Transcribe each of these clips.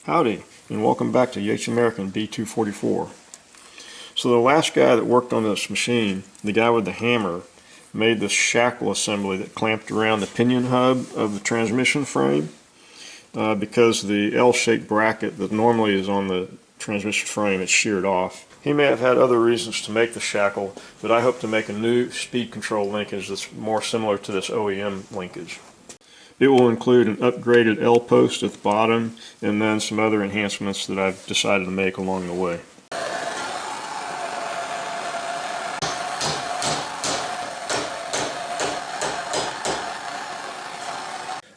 Howdy, and welcome back to Yates American B244. So the last guy that worked on this machine, the guy with the hammer, made this shackle assembly that clamped around the pinion hub of the transmission frame because the L-shaped bracket that normally is on the transmission frame is sheared off. He may have had other reasons to make the shackle, but I hope to make a new speed control linkage that's more similar to this OEM linkage. It will include an upgraded L post at the bottom and then some other enhancements that I've decided to make along the way.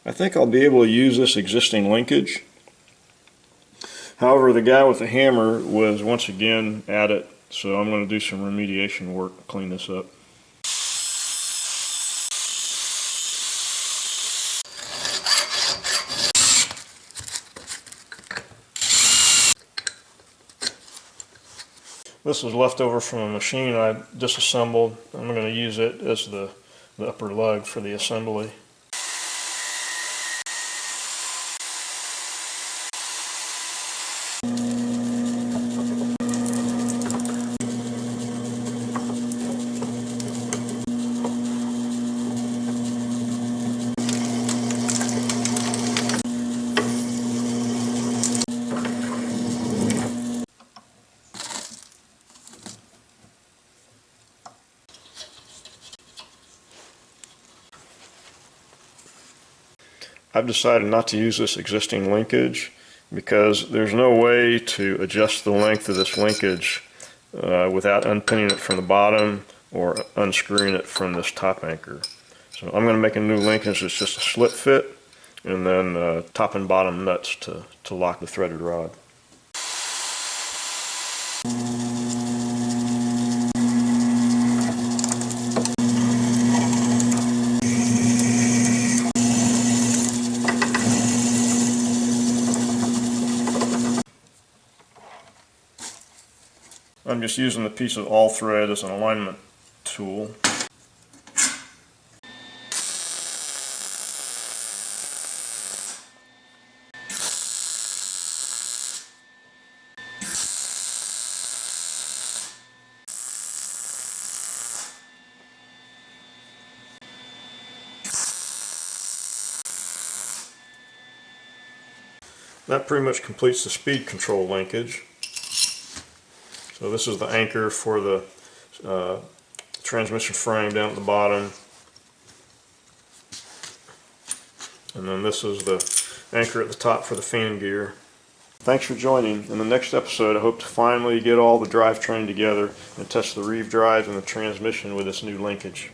I think I'll be able to use this existing linkage. However, the guy with the hammer was once again at it, so I'm going to do some remediation work to clean this up. This was left over from a machine I disassembled. I'm going to use it as the upper lug for the assembly. I've decided not to use this existing linkage because there's no way to adjust the length of this linkage without unpinning it from the bottom or unscrewing it from this top anchor. So I'm going to make a new linkage that's just a slit fit and then top and bottom nuts to lock the threaded rod. I'm just using the piece of all thread as an alignment tool. That pretty much completes the speed control linkage. So this is the anchor for the transmission frame down at the bottom. And then this is the anchor at the top for the fan gear. Thanks for joining. In the next episode, I hope to finally get all the drivetrain together and test the reeve drive and the transmission with this new linkage.